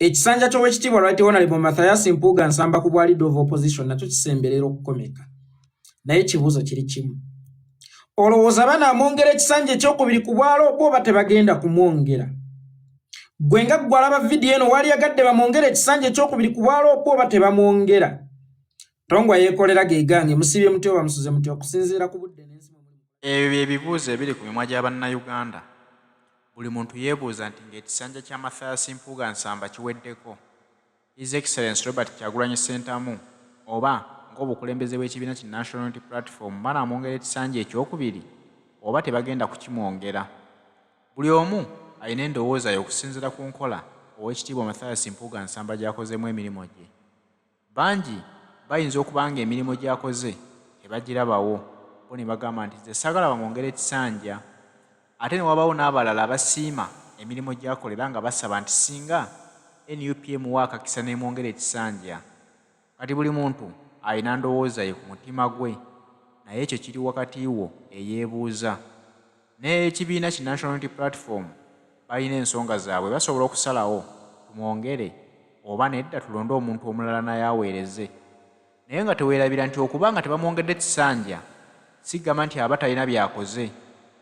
Ekisanja ky'Oweekitiibwa Right Honorable Mathias Mpuuga Kubwa Leader of Opposition nakyo kisemberera okukomeka. Naye kibuuzo kiri kimu. Olowooza banaamwongera ekisanja ekyokubiri ku Kubwa Lop oba tebagenda kumwongera? Gwe nga ggwe alaba vidiyo eno wali yagadde bamwongera ekisanja ekyokubiri ku Kubwa Lop oba tebamwongera? Tongwa yeekolera geegange musibye muti oba musuze muti okusinziira ku budde n'ensi mu mulimu. Ebyo bye bibuuzo ebiri ku mimwa gya Bannayuganda. Buli muntu yeebuuza nti ng'ekisanja kya Mathias Mpuuga kiweddeko, His Excellency Robert Kyagulanyi Ssentamu oba ng'obukulembeze bw'ekibiina ki National Unity Platform banaamwongera ekisanja ekyokubiri oba tebagenda kukimwongera. Buli omu alina endowooza ye okusinziira ku nkola Oweekitiibwa Mathias Mpuuga gy'akozeemu emirimu gye. Bangi bayinza okuba nga emirimu gy'akoze tebagirabawo bo ne bagamba nti nze saagala bamwongere ekisanja. Ate ne wabaawo n'abalala abasiima emirimu gy'akolera nga basaba nti singa NUPM waakakisa n'emwongera ekisanja. Kati buli muntu alina ndowooza ye ku mutima gwe, naye ekyo kiri wakati wo eyeebuuza. N'ekibiina ki National Unity Platform balina ensonga zaabwe, basobola okusalawo tumwongere oba nedda tulonde omuntu omulala naye aweereze. Naye nga teweerabira nti okubanga tebamwongedde ekisanja sigamba nti aba talina byakoze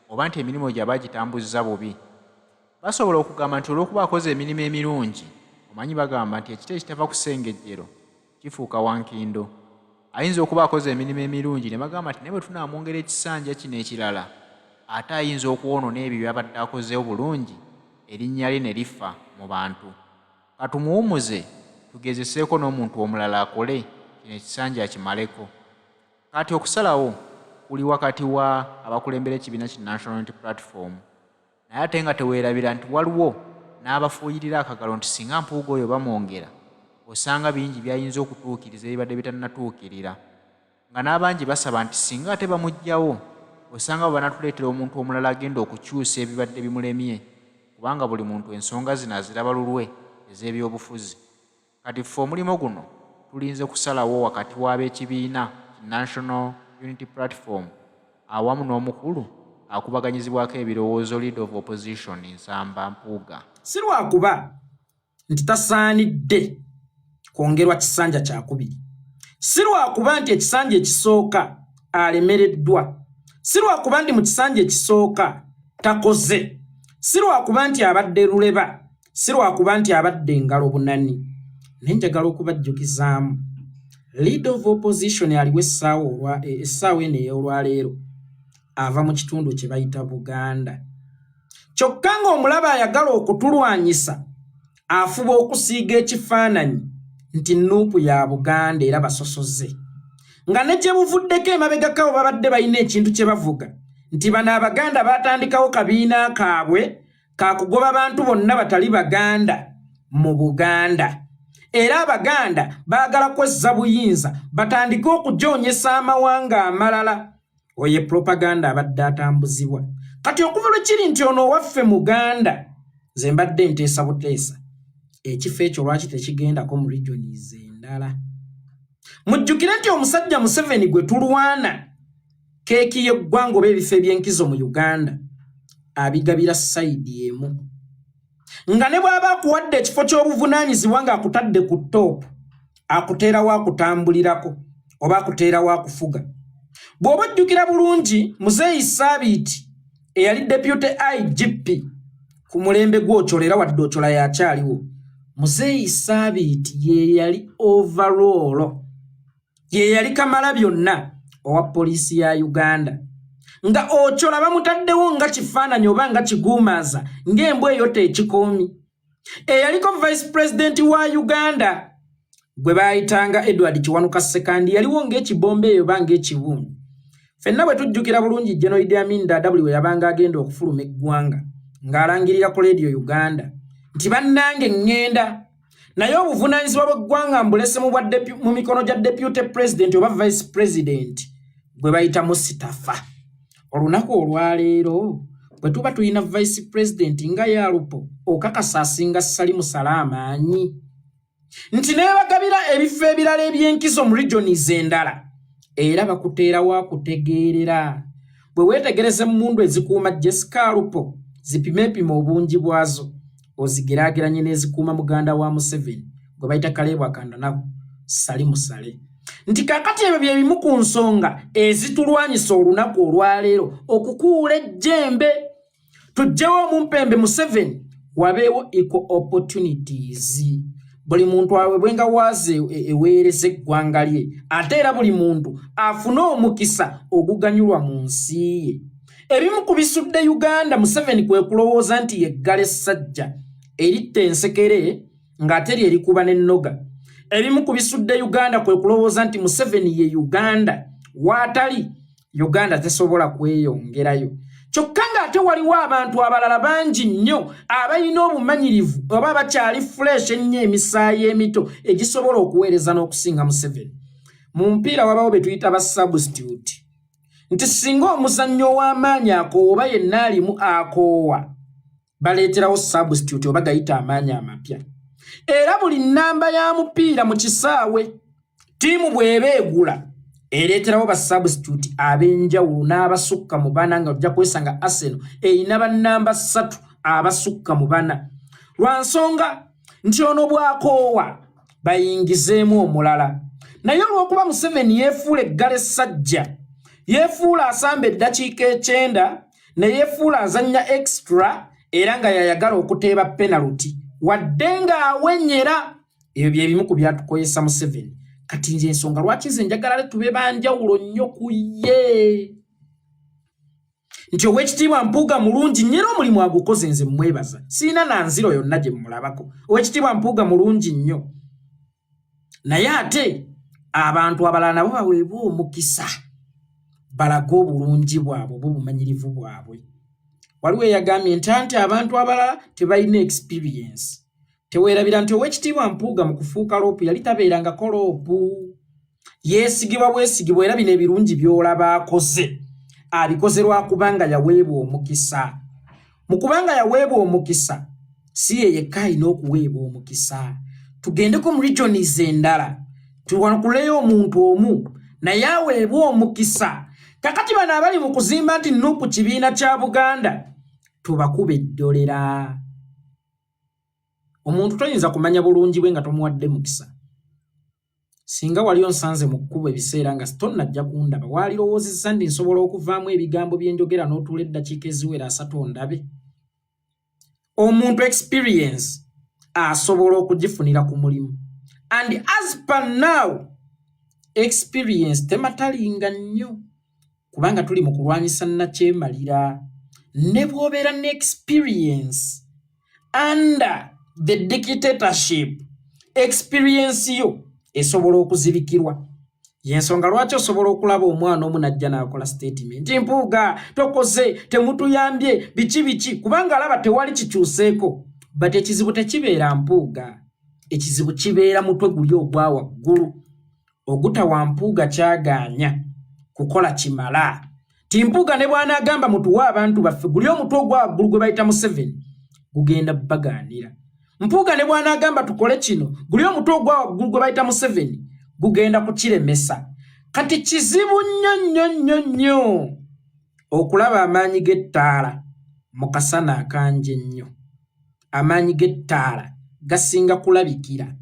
oba nti emirimu gye bagitambuzza bubi. Basobola okugamba nti olw'okuba akoze emirimu emirungi, omanyi bagamba nti ekita ekitava ku ssengejjero kifuuka wankindo. Ayinza okuba akoze emirimu emirungi ne bagamba nti naye bwe tunaamwongera ekisanja kino ekirala ate ayinza okuwoonona ebyo by'abadde akozeewo bulungi, erinnya lye ne lifa mu bantu. Katumuwumuze tugezeseeko n'omuntu omulala akole kino ekisanja akimaleko. Kati okusalawo kuli wakati wa abakulembera ekibiina ki National Unity Platform. Naye ate nga teweerabira nti waliwo n'abafuuyirira akagalo nti singa Mpuuga oyo bamwongera osanga bingi byayinza okutuukiriza ebibadde bitannatuukirira. Nga n'abangi basaba nti singa ate bamuggyawo osanga banatuleetera omuntu omulala agenda okukyusa ebibadde bimulemye, kubanga buli muntu ensonga zino aziraba lulwe ez'ebyobufuzi. Kati ffe omulimu guno tulinze kusalawo wakati w'ab'ekibiina National Unity Platform awamu n'omukulu akubaganyizibwako ebirowoozo Leader of Opposition Nsamba Mpuuga. Si lwakuba nti tasaanidde kwongerwa kisanja kyakubiri. Si lwakuba nti ekisanja ekisooka alemereddwa. Si lwakuba nti mu kisanja ekisooka takoze. Si lwakuba nti abadde luleba. Si lwakuba nti abadde ngalo bunani. Naye njagala okubajjukizaamu Leader of Opposition aliwo essaawa eno ey'olwaleero ava mu kitundu kye bayita Buganda. Kyokka ng'omulaba ayagala okutulwanyisa afuba okusiiga ekifaananyi nti Nup ya Buganda era basosoze. Nga ne gye buvuddeko emabegako babadde balina ekintu kye bavuga nti bano Abaganda baatandikawo kabiina kaabwe kakugoba bantu bonna batali Baganda mu Buganda. Era Abaganda baagala kwezza buyinza batandike okujoonyesa amawanga amalala. Oye propaganda abadde atambuzibwa. Kati okuva lwe kiri nti ono waffe Muganda nze mbadde nteesa buteesa ekifo ekyo lwaki tekigendako mu regions endala. Mujjukire nti omusajja Museveni gwe tulwana keeki y'eggwanga oba ebifo eby'enkizo mu Uganda abigabira sayidi emu. Nga ne bw'aba akuwadde ekifo ky'obuvunaanyizibwa ng'akutadde ku ttoopu akuteerawo akutambulirako oba akuteerawo akufuga. Bw'oba ojjukira bulungi Muzeeyi Ssaabiiti eyali Deputy IGP ku mulembe gw'Ochola era wadde Ochola yakyaliwo. Muzeeyi Ssaabiiti ye yali overall, ye yali kamala byonna owa poliisi ya Uganda. Nga Ochola bamutaddewo nga kifaananyi oba nga kiguumaaza ng'embwa eyo tekikoomi. Eyaliko Vice President wa Uganda gwe baayitanga Edward Kiwanuka Sekandi yaliwo ng'ekibombe eyo oba ng'ekibungu. Ffenna bwe tujjukira bulungi General Idi Amin Dada bwe yabanga agenda okufuluma eggwanga ng'alangirira ku Radio Uganda nti bannange ŋŋenda naye obuvunaanyizibwa bw'eggwanga mbulese mu mikono gya Deputy President oba Vice President gwe bayita Musitafa. Olunaku olwaleero bwe tuba tulina Vice President nga Yalupo okakasa asinga Salimu Salaamaanyi nti ne bagabira ebifo ebirala eby'enkizo mu regions endala era bakuteerawo akutegeerera. Bwe weetegereze emmundu ezikuuma Jessica Alupo zipimepima obungi bwazo ozigerageranye n'ezikuuma muganda wa Museveni gwe bayita Kalebwa Kandanaku sali musale nti kakati ebyo bye bimu ku nsonga ezitulwanyisa olunaku olwaleero okukuula ejjembe tujjewo Omumpembe Museveni wabeewo equal opportunities buli muntu awebwenga waaze eweereza eggwanga lye ate era buli muntu afune omukisa oguganyulwa mu nsi ye ebimu ku bisudde Uganda Museveni kwe kulowooza nti yeggala essajja eritta ensekere ng'ate lye likuba n'ennoga ebimu ku bisudde Uganda kwe kulowooza nti Museveni ye Uganda waatali Uganda tesobola kweyongerayo kyokka ng'ate waliwo abantu abalala bangi nnyo abalina obumanyirivu oba bakyali fresh ennyo emisaayi emito egisobola okuweereza n'okusinga Museveni mu mpiira wabawo be tuyita ba substitute nti singa omuzannyo w'amaanyi akoowa yenna alimu akoowa baleeterawo substitute oba gayita amaanyi amapya era buli nnamba ya mupiira mu kisaawe ttiimu bw'eba egula ereeterawo ba substitute ab'enjawulo n'abasukka mu bana nga ojja kwesanga Arsenal eyina bannamba 3 abasukka mu bana lwa nsonga nti ono bw'akoowa bayingizeemu omulala naye olw'okuba Museveni yeefuula eggala essajja yeefuula asamba eddakiika 9 ne yeefuula azannya extra era nga yayagala okuteeba penalty wadde ng'awenyera ebyo bye bimu ku byatukoyesa Museveni kati nze ensonga lwaki nze njagala tube banjawulo nnyo ku ye nti Oweekitiibwa Mpuuga mulungi nnyo era omulimu agukoze nze mmwebaza siina nanziro yonna gye mmulabako Oweekitiibwa Mpuuga mulungi nnyo naye ate abantu abalala nabo baweebwa omukisa balaga obulungi bwabwe obumanyirivu bwabwe waliwo eyagambye nti abantu abalala tebalina experience teweerabira nti Oweekitiibwa Mpuuga mu kufuuka Lop yali tabeerangako Lop yeesigibwa bwesigibwa era bino ebirungi by'olaba akoze abikoze lwakubanga yaweebwa omukisa mu kubanga yaweebwa omukisa si ye yekka alina okuweebwa omukisa tugendeko mu regions endala tuwanukuleyo omuntu omu naye aweebwa omukisa kakati bano abali mu kuzimba nti Nup kibiina kya Buganda tubakuba eddolera omuntu toyinza kumanya bulungi bwe nga tomuwadde mukisa singa wali onsanze mu kkubo ebiseera nga tonnajja kundaba waalirowoozezza ndi nsobola okuvaamu ebigambo bye njogera n'otuula eddakiika eziwera 3 ondabe omuntu experience asobola okugifunira ku mulimu and as per now experience tematalinga nnyo kubanga tuli mu kulwanyisa nakyemalira ne bw'obeera ne experience under the dictatorship experience yo esobola okuzibikirwa yensonga lwaki osobola okulaba omwana omu najja n'akola statement Mpuuga tokoze temutuyambye biki kubanga alaba tewali kikyuseeko but ekizibu tekibeera Mpuuga ekizibu kibeera mutwe guli ogwa waggulu ogutawa Mpuuga kyagaanya kukola kimala Mpuuga ne bw'anaagamba mutuwa abantu baffe guli omutwe ogwa waggulu gwe bayita Museveni gugenda bagaanira Mpuuga ne bw'anaagamba tukole kino guli omutwe ogwa waggulu gwe bayita Museveni gugenda kukiremesa kati kizibu nnyo okulaba amaanyi g'ettaala mu kasana akanje ennyo amaanyi g'ettaala gasinga kulabikira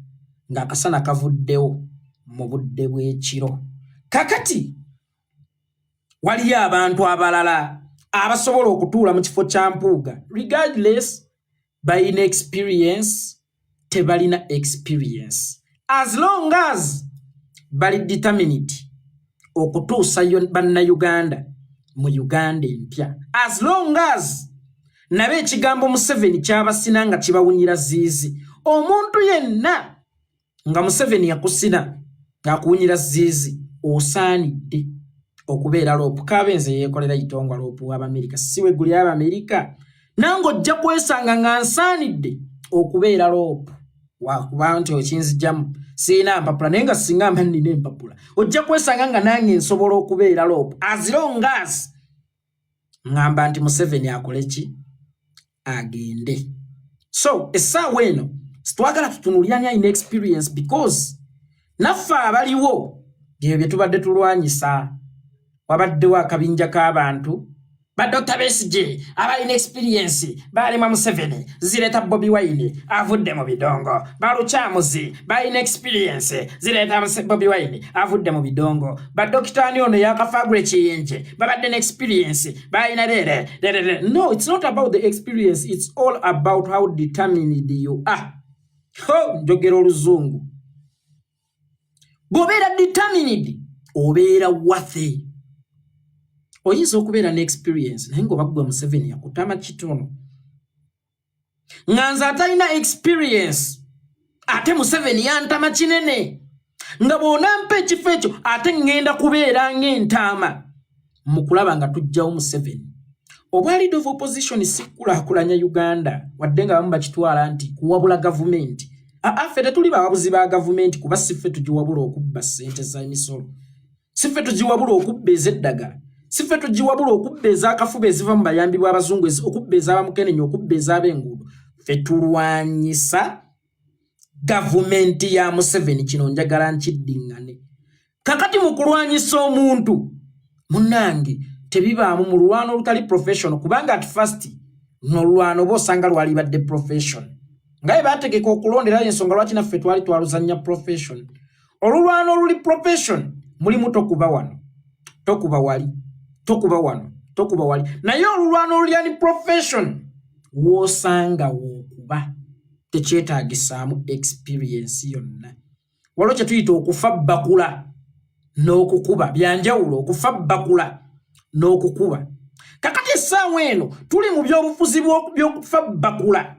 ng'akasana kavuddewo mu budde bw'ekiro kakati waliyo abantu abalala abasobola okutuula mu kifo kya Mpuuga regardless balina experience tebalina experience as long as bali determined okutuusa bannayuganda mu Uganda empya as long as nabe ekigambo Museveni kyabasina nga kibawunyira ziizi omuntu yenna nga Museveni yakusina ng'akuwunyira ziizi osaanidde okubeera Lop kabenze yeekolera itongwa Lop w'Amerika siwe guli Amerika nango ojja kwesanga nga nsaanidde okubeera Lop wakuba nti okinzijamu siina mpapula naye nga singa mba nnina empapula ojja kwesanga nga nange nsobola okubeera Lop as long as ngamba nti Museveni akole ki agende so essaawa eno situwagala tutunulyani alina experience because naffe abaliwo bye tubadde tulwanyisa wabaddewo akabinja k'abantu Ba Dr. Besigye abalina experience bali mu Museveni zileta Bobi Wine avudde mu bidongo ba Luchamuzi balina experience zileta Bobi Wine avudde mu bidongo ba Dr. Ani ono yakafagule kiyenje babadde na experience balina lere. No, it's not about the experience, it's all about how determined you are. Njogera oluzungu. Bw'obeera determined obeera worthy. Oyinza okubeera ne experience naye ng'obagwa Museveni yakutama kitono. Nganza atalina experience ate Museveni yantama kinene. Nga bw'onampa ekifo ekyo ate ngenda kubeera ng'entaama mu kulaba nga tujjawo Museveni. Obwa leader of opposition sikulaakulanya Uganda wadde nga bamu bakitwala nti kuwabula gavumenti. Ffe tetuli bawabuzi ba gavumenti kuba si ffe tugiwabula okubba ssente za emisolo. Si ffe tugiwabula okubba ez'eddagala. Si ffe tugiwabula okubba ez'akafuba eziva mu bayambi b'abazungu, okubba ez'abamukenenya, okubba ez'ab'enguudo. Ffe tulwanyisa gavumenti ya Museveni. Kino njagala nkiddiŋŋane. Kakati mu kulwanyisa omuntu munnange tebibaamu mu lulwano olutali professional kubanga at first n'olulwano b'osanga lwali badde profession. Ngaye baategeka okulondera ensonga lwaki naffe twali twaluzannya profession. Olulwano oluli profession mulimu tokuba wano, tokuba wali, tokuba wano, tokuba wali. Naye olulwano oluli profession w'osanga w'okuba tekyetaagisaamu experience yonna. Waliwo kye tuyita okufa bakula n'okukuba byanjawulo. Okufa bakula n'okukuba. Kakati essaawa eno tuli mu by'obufuzi by'okufa bakula.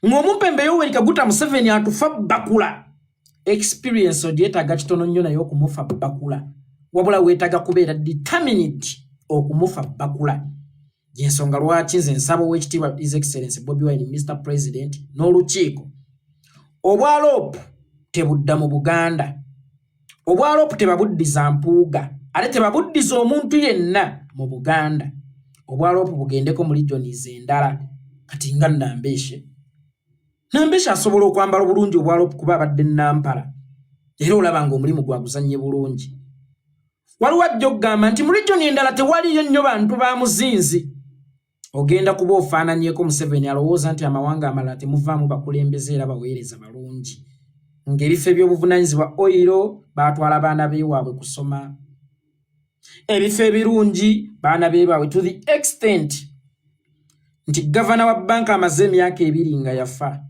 Ng'omumpembe Yoweri Kaguta Museveni atufa bakula. Experience odyetaaga kitono nnyo naye okumufa bakula. Wabula weetaaga kubeera determined okumufa bakula. Y'ensonga lwaki nze nsaba Oweekitiibwa His Excellency Bobi Wine Mr. President n'olukiiko. Obwa Lop tebudda mu Buganda. Obwa Lop tebabuddiza Mpuuga. Ate tebabuddiza omuntu yenna mu Buganda. Obwa Lop bugendeko mu regions endala. Kati nga Nambeshe. Nambeshe asobola okwambala obulungi obwa Lop kuba abadde Nampala. Era olaba ng'omulimu gwaguzannye bulungi. Waliwo ajja okugamba nti mu region endala tewaliyo nnyo bantu ba muzinzi. Ogenda kuba ofaananyeeko Museveni alowooza nti amawanga amalala temuvaamu bakulembeze era baweereza balungi. Ng'ebifo eby'obuvunaanyizibwa oyiro baatwala baana beewaabwe kusoma. Ebifo ebirungi baana beewaabwe to the extent nti gavana wa banka amaze emyaka 2 nga yafa.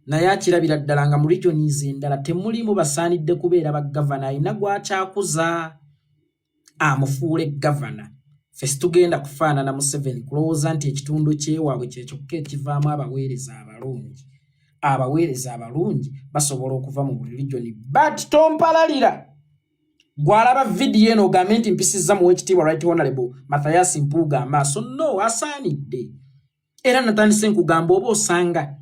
Naye akirabira ddala nga mu regions endala temulimu basaanidde kubeera baggavana alina gw'akyakuza amufuule gavana. Ffe situgenda kufaanana Museveni kulowooza nti ekitundu ky'ewaabwe kye kyokka ekivaamu abaweereza abalungi. Abaweereza abalungi basobola okuva mu buli region. But tompalalira. Gwalaba video eno ogambe nti mpisizza mu Oweekitiibwa Right Honorable Mathias Mpuuga amaaso. No, asaanidde. Era natandise nkugamba oba osanga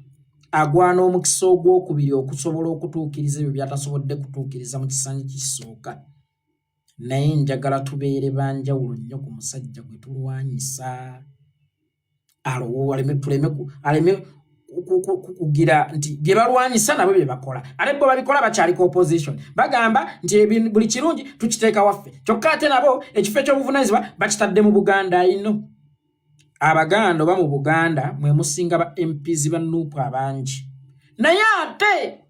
agwana omukisa ogwokubiri okusobola okutuukiriza ebyo byatasobodde kutuukiriza mu kisanyi kisooka. Naye njagala tubeere banjawulo nnyo ku musajja gwe tulwanyisa. Aleme kugira nti bye balwanyisa nabo bye bakola. Ate bo babikola bakyaliko opposition. Bagamba nti buli kirungi tukiteeka waffe. Kyokka ate nabo ekifo ky'obuvunaanyizibwa bakitadde mu Buganda ino. Abaganda oba mu Buganda mwe musinga ba MPs ba Nup abangi. Naye ate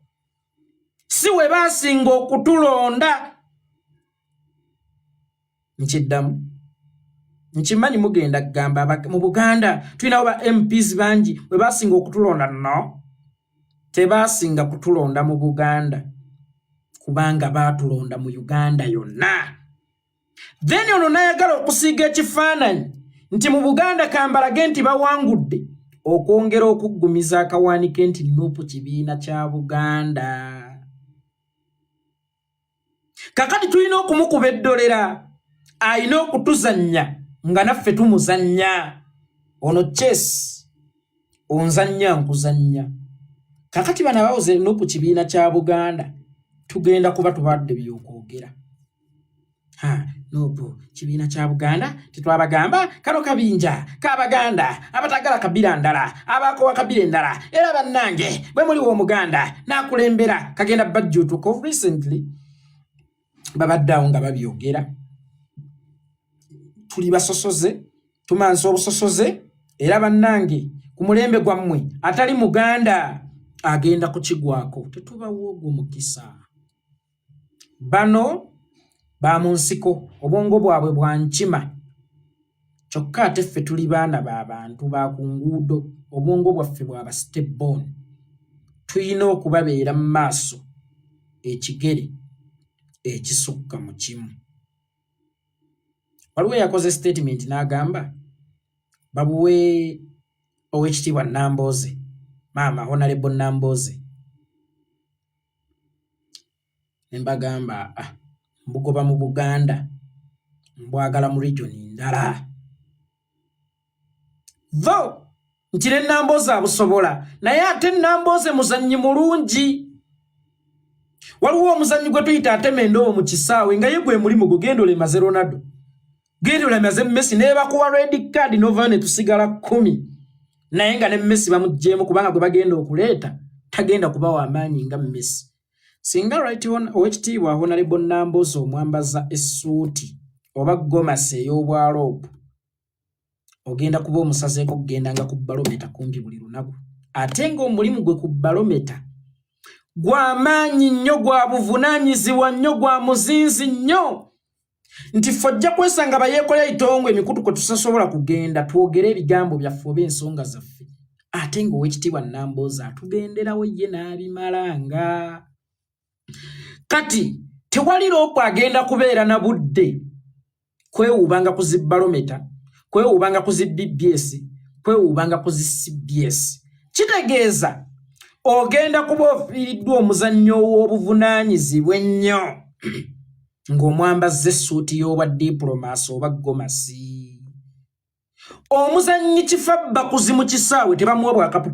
si we basinga okutulonda. Nkiddamu. Nkimanyi mugenda kugamba mu Buganda tulina ba MPs bangi we basinga okutulonda. No. Tebasinga kutulonda mu Buganda kubanga baatulonda mu Uganda yonna. Then ono nayagala okusiiga ekifaananyi nti mu Buganda kambalage nti bawangudde okwongera okuggumiza akawaanike nti Nup kibiina kya Buganda. Kakati tulina okumukuba eddolera. Ayina okutuzannya nga naffe tumuzannya. Ono chess onzannya nkuzannya. Kakati bana bawoze Nup kibiina kya Buganda tugenda kuba tubadde byokwogera. Nup kibiina kya Buganda tetwabagamba kano kabinja k'Abaganda abatagala kabira ndala abakowa kabira endala era bannange bwe muli w'Omuganda n'akulembera kagenda bajjuutuka. Of recently babadde awo nga babyogera. Tuli basosoze tumansa obusosoze era bannange ku mulembe gwammwe atali Muganda agenda kukigwako tetubawo ogwo mukisa. Bano ba mu nsiko obwongo bwabwe bwa nkima kyokka ate ffe tuli baana b'abantu ba ku nguudo obwongo bwaffe bwaba stepborn. Tuyina okubabeera mu maaso ekigere ekisukka mu kimu. Waliwo yakoze statement n'agamba babuwe Oweekitiibwa Nambooze, maama Honorable Nambooze. Ne mbagamba mbugoba mu Buganda, mbwagala mu region ndala. Tho nkire Nambooze abusobola naye ate Nambooze muzannyi mulungi. Waliwo omuzannyi gwe tuyita Atemendo mu kisaawe nga ye gwe mulimu gugenda olemaze Ronaldo. Genda olemaze Messi ne bakuwa red card nova ne tusigala 10. Naye nga ne Messi bamugjeemu kubanga gwe bagenda okuleeta tagenda kubawa amaanyi nga Messi. Singa right on Oweekitiibwa Honorable Nambooze omwambaza essuuti oba gomasi ey'obwaloop ogenda kuba omusazeeko kugenda nga ku balometa kumpi buli lunaku. Ate ng'omulimu gwe ku balometa gwa maanyi nnyo, gwa buvunaanyizibwa nnyo, gwa muzinzi nnyo. Nti fojja kwesanga bayeekola itongo emikutu kwe tusasobola kugenda twogere ebigambo byaffe oba ensonga zaffe. Ate ng'Oweekitiibwa Nambooze atugenderawo ye n'abimalanga. Kati tewali Lop agenda kubeera na budde kwewuubanga ku zi balometa, kwewuubanga ku zi BBS, kwewuubanga ku zi CBS. Kitegeeza ogenda kuba ofiiriddwa omuzannyo w'obuvunaanyizibwa ennyo ng'omwambazza essuuti y'obwa diplomasi oba gomasi. Omuzannyi kifabba kuzi mu kisaawe tebamuwa bwakaputi.